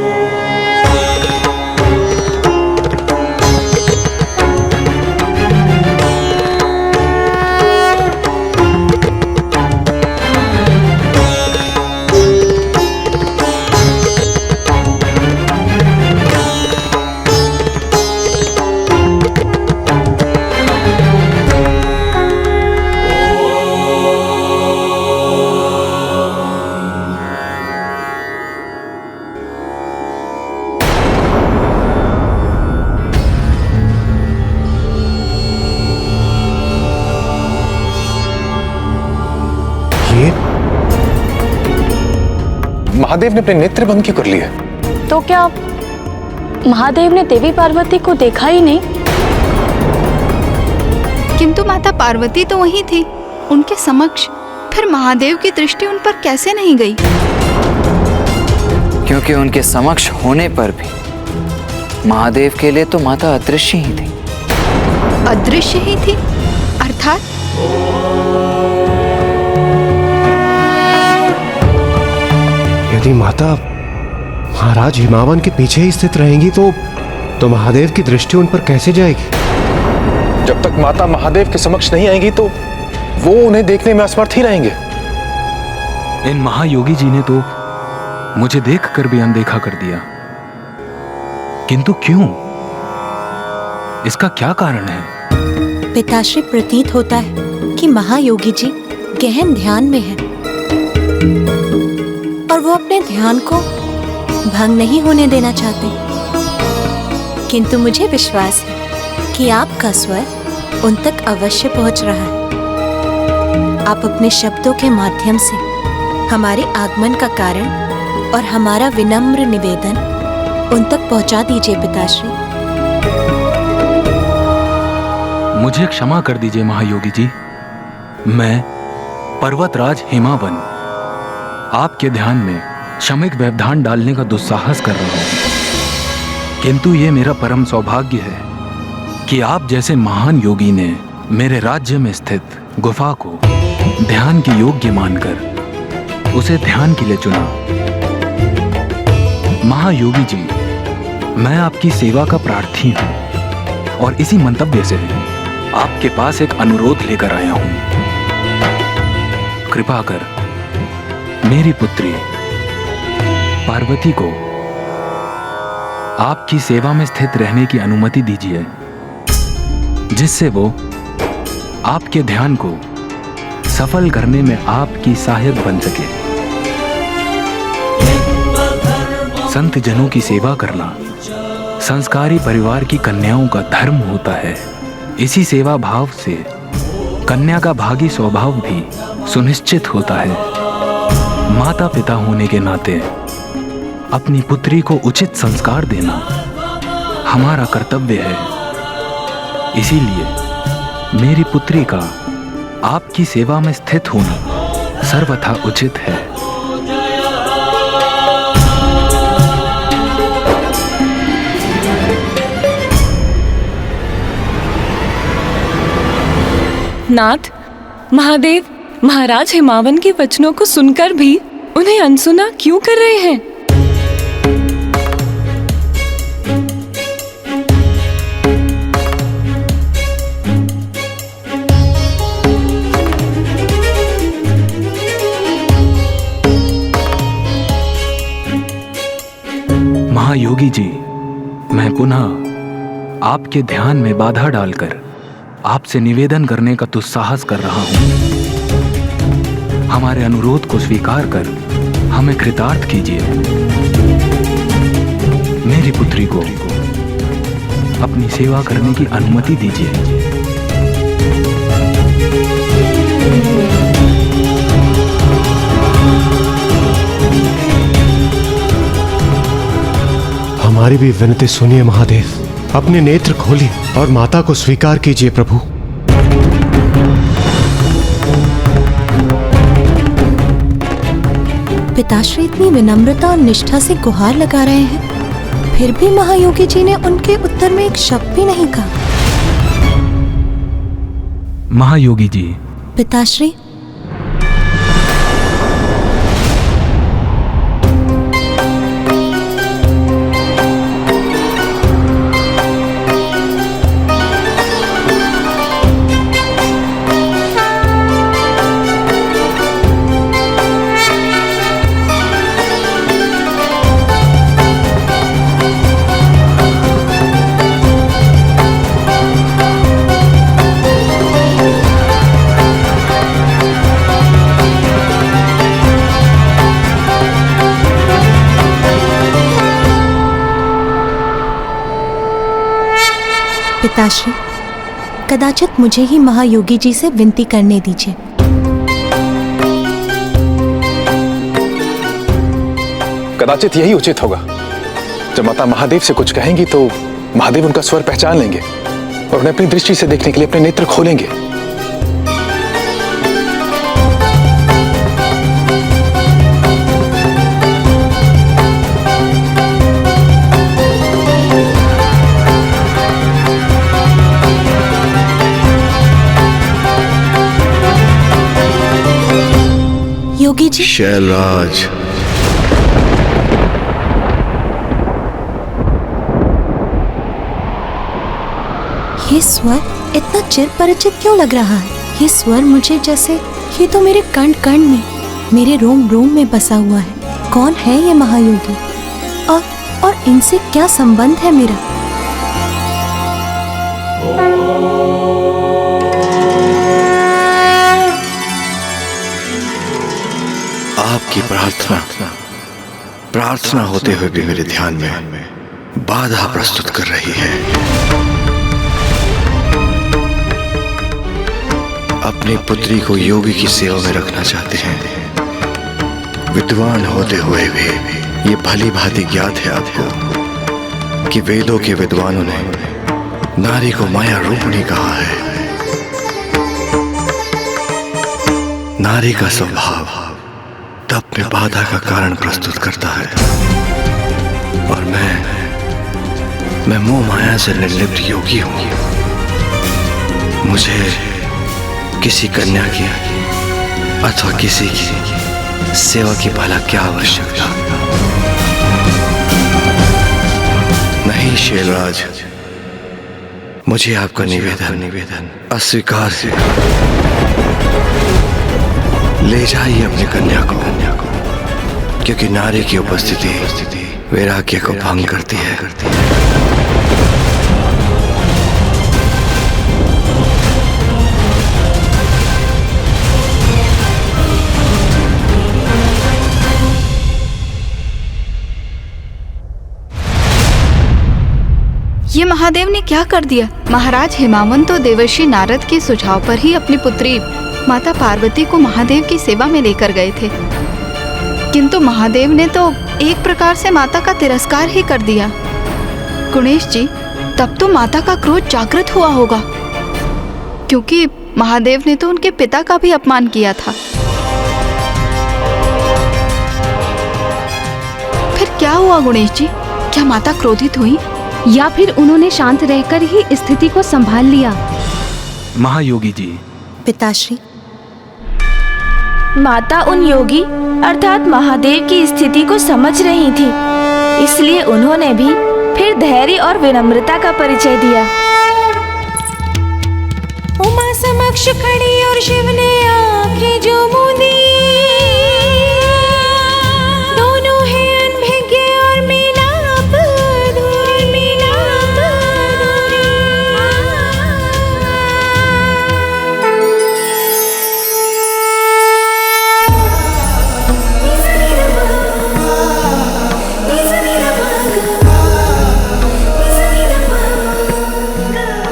Q: महादेव ने अपने नेत्र बंद क्यों कर लिए?
L: तो क्या महादेव ने देवी पार्वती को देखा ही नहीं?
F: किंतु माता पार्वती तो वहीं थी, उनके समक्ष। फिर महादेव की दृष्टि उन पर कैसे नहीं गई?
E: क्योंकि उनके समक्ष होने पर भी महादेव के लिए तो माता अदृश्य ही थी।
F: अदृश्य ही थी अर्थात?
M: यदि माता महाराज हिमावन के पीछे ही स्थित रहेंगी तो महादेव की दृष्टि उन पर कैसे जाएगी?
Q: जब तक माता महादेव के समक्ष नहीं आएंगी तो वो उन्हें देखने में असमर्थ ही रहेंगे।
J: इन महायोगी जी ने तो मुझे देखकर भी अनदेखा कर दिया, किंतु क्यों? इसका क्या कारण है?
U: पिताश्री, प्रतीत होता है कि महायोगी जी गहन ध्यान में हैं और वो अपने ध्यान को भंग नहीं होने देना चाहते। किंतु मुझे विश्वास है कि आपका स्वर उन तक अवश्य पहुंच रहा है। आप अपने शब्दों के माध्यम से हमारे आगमन का कारण और हमारा विनम्र निवेदन उन तक पहुंचा दीजिए पिताश्री।
J: मुझे क्षमा कर दीजिए महायोगी जी। मैं पर्वतराज हिमावन आपके ध्यान में शमिक व्यवधान डालने का दुस्साहस कर रहा हूं, किंतु ये मेरा परम सौभाग्य है कि आप जैसे महान योगी ने मेरे राज्य में स्थित गुफा को ध्यान के योग्य मानकर उसे ध्यान के लिए चुना। महायोगी जी, मैं आपकी सेवा का प्रार्थी हूं और इसी मंतव्य से आपके पास एक अनुरोध लेकर आया हूं। कृपा कर मेरी पुत्री पार्वती को आपकी सेवा में स्थित रहने की अनुमति दीजिए, जिससे वो आपके ध्यान को सफल करने में आपकी सहायक बन सके। संत जनों की सेवा करना संस्कारी परिवार की कन्याओं का धर्म होता है। इसी सेवा भाव से कन्या का भागी स्वभाव भी सुनिश्चित होता है। माता पिता होने के नाते अपनी पुत्री को उचित संस्कार देना हमारा कर्तव्य है। इसीलिए मेरी पुत्री का आपकी सेवा में स्थित होना सर्वथा उचित है।
L: नाथ, महादेव महाराज हिमावन के वचनों को सुनकर भी उन्हें अनसुना क्यों कर रहे हैं?
J: महायोगी जी, मैं पुनः आपके ध्यान में बाधा डालकर आपसे निवेदन करने का दुस्साहस कर रहा हूं। हमारे अनुरोध को स्वीकार कर हमें कृतार्थ कीजिए। मेरी पुत्री को अपनी सेवा करने की अनुमति दीजिए।
M: हमारी भी विनती सुनिए महादेव। अपने नेत्र खोलिए और माता को स्वीकार कीजिए प्रभु।
U: पिताश्री इतनी विनम्रता और निष्ठा से गुहार लगा रहे हैं, फिर भी महायोगी जी ने उनके उत्तर में एक शब्द भी नहीं कहा।
J: महायोगी जी,
U: पिताश्री, पिताश्री, कदाचित मुझे ही महायोगी जी से विनती करने दीजिए।
Q: कदाचित यही उचित होगा। जब माता महादेव से कुछ कहेंगी तो महादेव उनका स्वर पहचान लेंगे और उन्हें अपनी दृष्टि से देखने के लिए अपने नेत्र खोलेंगे।
U: योगी जी।
P: शैलराज,
U: ये स्वर इतना चिर परिचित क्यों लग रहा है? ये स्वर मुझे जैसे ये तो मेरे कण कण में, मेरे रोम रोम में बसा हुआ है। कौन है ये महायोगी और इनसे क्या संबंध है मेरा?
P: आपकी प्रार्थना होते हुए भी मेरे ध्यान में बाधा प्रस्तुत कर रही है। अपनी पुत्री को योगी की सेवा में रखना चाहते हैं। विद्वान होते हुए भी ये भली भांति ज्ञात है आपको कि वेदों के विद्वानों ने नारी को माया रूपणी कहा है। नारी का स्वभाव तप में बाधा का कारण प्रस्तुत करता है और मैं मोह माया से निर्लिप्त योगी हूं। मुझे किसी कन्या की अथवा किसी की सेवा की भला क्या आवश्यकता? नहीं शैलराज, मुझे आपका निवेदन अस्वीकार है। ले जाइए अपनी कन्या को, क्योंकि नारी की उपस्थिति वैराग्य को भंग करती है।
F: ये महादेव ने क्या कर दिया? महाराज हिमावंत तो देवर्षि नारद के सुझाव पर ही अपनी पुत्री माता पार्वती को महादेव की सेवा में लेकर गए थे, किंतु महादेव ने तो एक प्रकार से माता का तिरस्कार ही कर दिया। गुणेश जी, तब तो माता का क्रोध जागृत हुआ होगा, क्योंकि महादेव ने तो उनके पिता का भी अपमान किया था। फिर क्या हुआ गुणेश जी? क्या माता क्रोधित हुई
A: या फिर उन्होंने शांत रहकर ही स्थिति को संभाल लिया?
B: महायोगी जी।
U: पिताश्री,
A: माता उन योगी अर्थात महादेव की स्थिति को समझ रही थी, इसलिए उन्होंने भी फिर धैर्य और विनम्रता का परिचय दिया।
T: उमा समक्ष खड़ी और शिव ने आंखें जो मूंदी, दोनों हैं अनभिज्ञ और मिलाप अधूरी।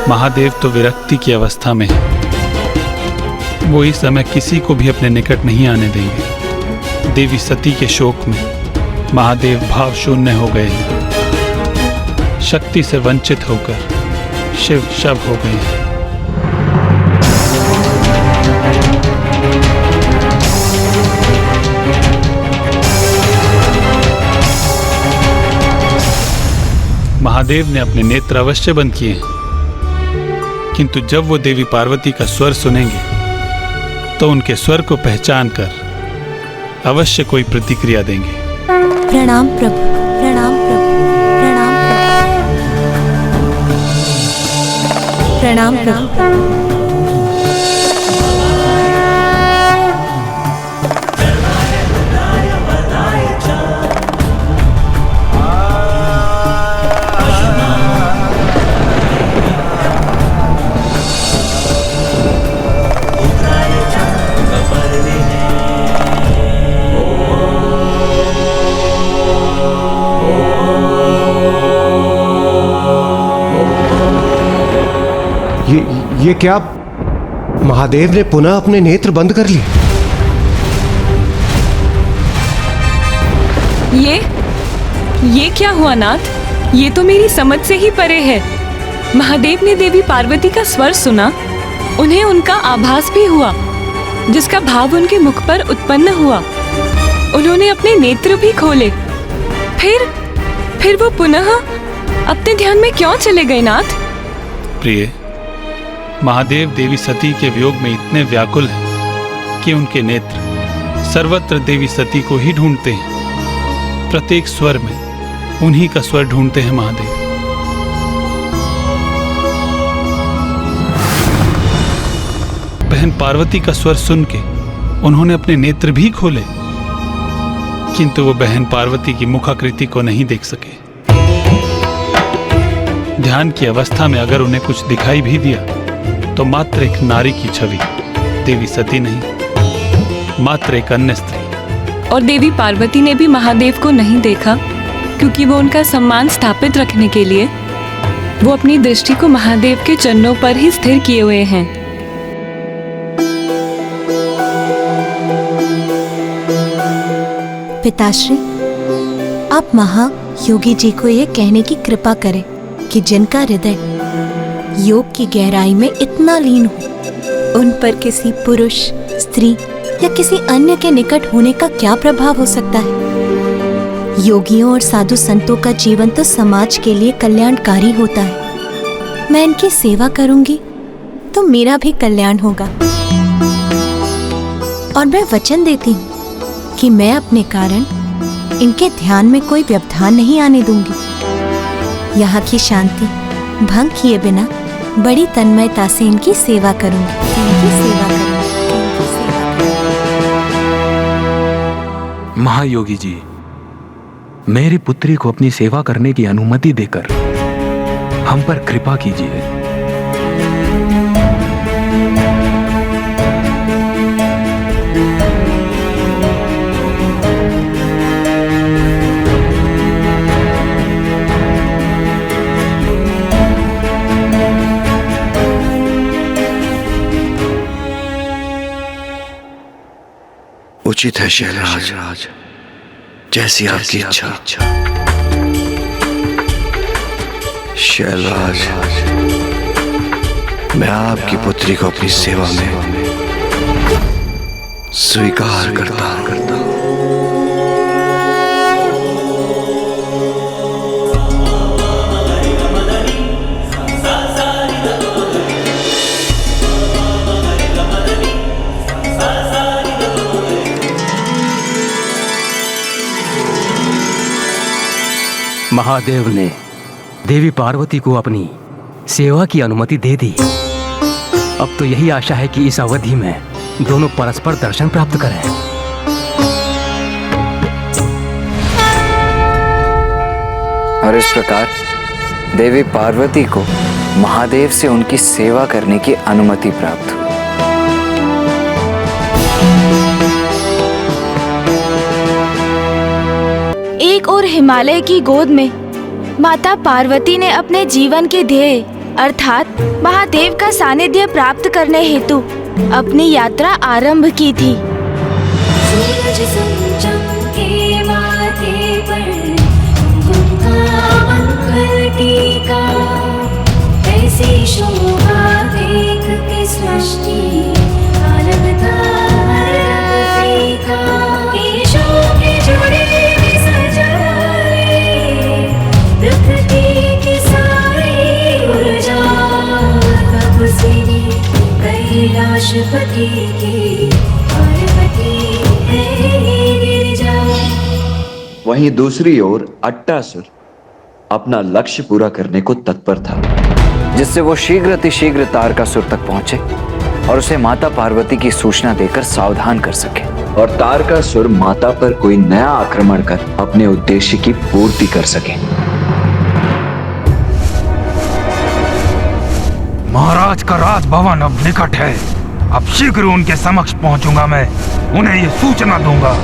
N: महादेव तो विरक्ति की अवस्था में है। वो इस समय किसी को भी अपने निकट नहीं आने देंगे। देवी सती के शोक में महादेव भाव शून्य हो गए हैं। शक्ति से वंचित होकर शिव शव हो गए हैं। महादेव ने अपने नेत्र अवश्य बंद किए हैं, किंतु जब वो देवी पार्वती का स्वर सुनेंगे तो उनके स्वर को पहचान कर अवश्य कोई प्रतिक्रिया देंगे।
U: प्रणाम प्रभु, प्रणाम प्रभु, प्रणाम प्रभु, प्रणाम प्रभु।
M: ये क्या? महादेव ने पुनः अपने नेत्र बंद कर लिए।
K: ये क्या हुआ नाथ? ये तो मेरी समझ से ही परे है। महादेव ने देवी पार्वती का स्वर सुना, उन्हें उनका आभास भी हुआ, जिसका भाव उनके मुख पर उत्पन्न हुआ। उन्होंने अपने नेत्र भी खोले, फिर वो पुनः अपने ध्यान में क्यों चले गए नाथ?
N: प्रिय, महादेव देवी सती के वियोग में इतने व्याकुल हैं कि उनके नेत्र सर्वत्र देवी सती को ही ढूंढते हैं। प्रत्येक स्वर में उन्हीं का स्वर ढूंढते हैं महादेव। बहन पार्वती का स्वर सुन के उन्होंने अपने नेत्र भी खोले, किंतु वो बहन पार्वती की मुखाकृति को नहीं देख सके। ध्यान की अवस्था में अगर उन्हें कुछ दिखाई भी दिया तो मात्र एक नारी की छवि, देवी सती नहीं, मात्र एक अन्य स्त्री।
K: और देवी पार्वती ने भी महादेव को नहीं देखा, क्योंकि वो उनका सम्मान स्थापित रखने के लिए वो अपनी दृष्टि को महादेव के चरणों पर ही स्थिर किए हुए हैं।
U: पिताश्री, आप महायोगी जी को ये कहने की कृपा करें कि जिनका हृदय योग की गहराई में इतना लीन हो, उन पर किसी पुरुष, स्त्री या किसी अन्य के निकट होने का क्या प्रभाव हो सकता है। योगियों और साधु संतों का जीवन तो समाज के लिए कल्याणकारी होता है। मैं इनकी सेवा करूंगी तो मेरा भी कल्याण होगा, और मैं वचन देती हूँ कि मैं अपने कारण इनके ध्यान में कोई व्यवधान नहीं आने दूंगी। यहाँ की शांति भंग किए बिना बड़ी तन्मयता से इनकी सेवा करूंगी।
B: महायोगी जी, मेरी पुत्री को अपनी सेवा करने की अनुमति देकर हम पर कृपा कीजिए।
D: उचित है शैलराज, जैसी आपकी इच्छा। शैलराज, मैं आपकी पुत्री को अपनी सेवा में स्वीकार करता हूं।
H: महादेव ने देवी पार्वती को अपनी सेवा की अनुमति दे दी। अब तो यही आशा है कि इस अवधि में दोनों परस्पर दर्शन प्राप्त करें।
E: और इस प्रकार देवी पार्वती को महादेव से उनकी सेवा करने की अनुमति प्राप्त हुई।
A: एक और हिमालय की गोद में माता पार्वती ने अपने जीवन के ध्येय अर्थात महादेव का सानिध्य प्राप्त करने हेतु अपनी यात्रा आरंभ की थी।
T: सूरज चमके माथे पर कुमकुम मंगल टीका, ऐसी शोभा देख के सृष्टि अलगता फीका। ईशों के जोड़े में सजाए प्रकृति की सारी ऊर्जा, तपस्विनी कैलाशपति की
V: वहीं दूसरी ओर अट्टासुर अपना लक्ष्य पूरा करने को तत्पर था,
E: जिससे वो शीघ्र तारकासुर तक पहुंचे और उसे माता पार्वती की सूचना देकर सावधान कर सके,
V: और तारकासुर माता पर कोई नया आक्रमण कर अपने उद्देश्य की पूर्ति कर सके।
S: महाराज का राजभवन अब निकट है। अब शीघ्र उनके समक्ष पहुंचूंगा मैं, उन्हें ये सूचना दूंगा।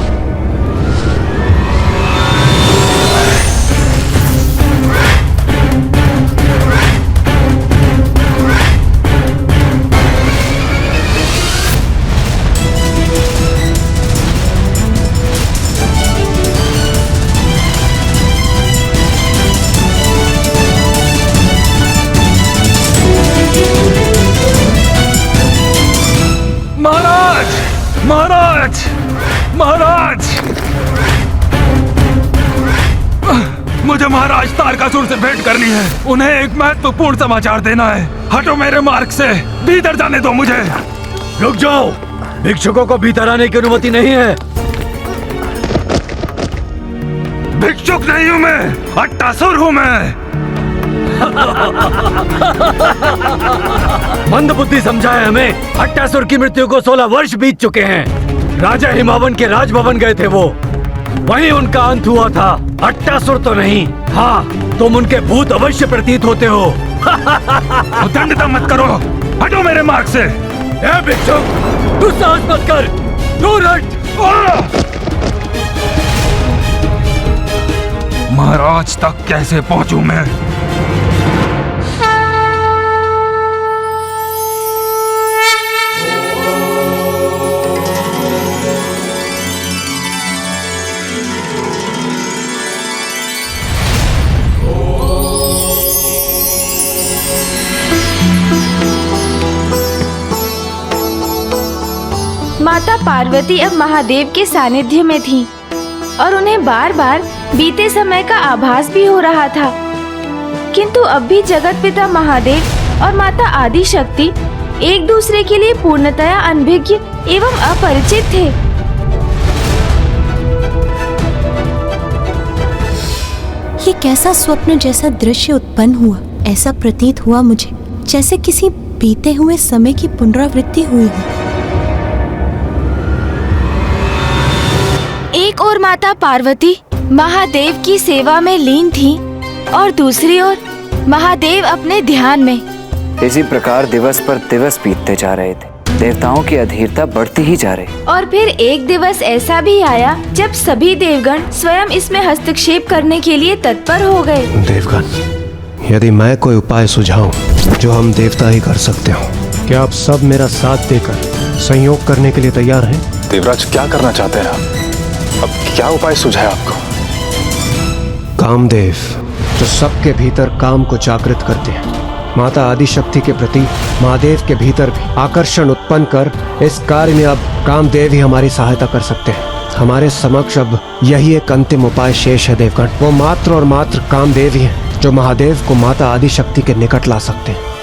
S: तारकासुर से भेंट करनी है। उन्हें एक महत्वपूर्ण समाचार देना है। हटो मेरे मार्ग से, भीतर जाने दो मुझे।
D: रुक जाओ, भिक्षुकों को भीतर आने की अनुमति नहीं है।
S: भिक्षुक नहीं हूँ मैं, अट्टासुर हूँ मैं।
D: मंदबुद्धि समझा है हमें। अट्टासुर की मृत्यु को 16 वर्ष बीत चुके हैं। राजा हिमावन के राजभवन गए थे वो, वहीं उनका अंत हुआ था। अट्टासुर तो नहीं, हाँ तुम उनके भूत अवश्य प्रतीत होते हो।
S: उद्दंडता मत करो, हटो मेरे मार्ग से।
D: ए भिक्षुक, तू साहस मत कर, दूर हट।
S: महाराज तक कैसे पहुंचूं मैं?
A: माता पार्वती अब महादेव के सानिध्य में थीं और उन्हें बार बार बीते समय का आभास भी हो रहा था। किंतु अब भी जगत पिता महादेव और माता आदि शक्ति एक दूसरे के लिए पूर्णतया अनभिज्ञ एवं अपरिचित थे।
U: ये कैसा स्वप्न जैसा दृश्य उत्पन्न हुआ। ऐसा प्रतीत हुआ मुझे जैसे किसी बीते हुए समय की पुनरावृत्ति हुई हो।
A: एक ओर माता पार्वती महादेव की सेवा में लीन थी और दूसरी ओर महादेव अपने ध्यान में।
E: इसी प्रकार दिवस पर दिवस बीतते जा रहे थे। देवताओं की अधीरता बढ़ती ही जा रही।
A: और फिर एक दिवस ऐसा भी आया जब सभी देवगण स्वयं इसमें हस्तक्षेप करने के लिए तत्पर हो गए।
M: देवगण, यदि मैं कोई उपाय सुझाऊं जो हम देवता ही कर सकते हो, क्या आप सब मेरा साथ देकर संयोग करने के लिए तैयार हैं?
Q: देवराज, क्या करना चाहते हैं आप? अब क्या उपाय सुझाया आपको?
M: कामदेव, जो सबके भीतर काम को जागृत करते हैं, माता आदि शक्ति के प्रति महादेव के भीतर भी आकर्षण उत्पन्न कर इस कार्य में अब कामदेव ही हमारी सहायता कर सकते हैं। हमारे समक्ष अब यही एक अंतिम उपाय शेष है देवगण। वो मात्र और मात्र कामदेव ही हैं जो महादेव को माता आदि शक्ति के निकट ला सकते हैं।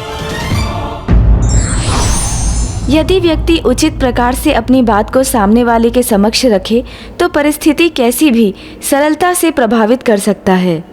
A: यदि व्यक्ति उचित प्रकार से अपनी बात को सामने वाले के समक्ष रखे तो परिस्थिति कैसी भी सरलता से प्रभावित कर सकता है।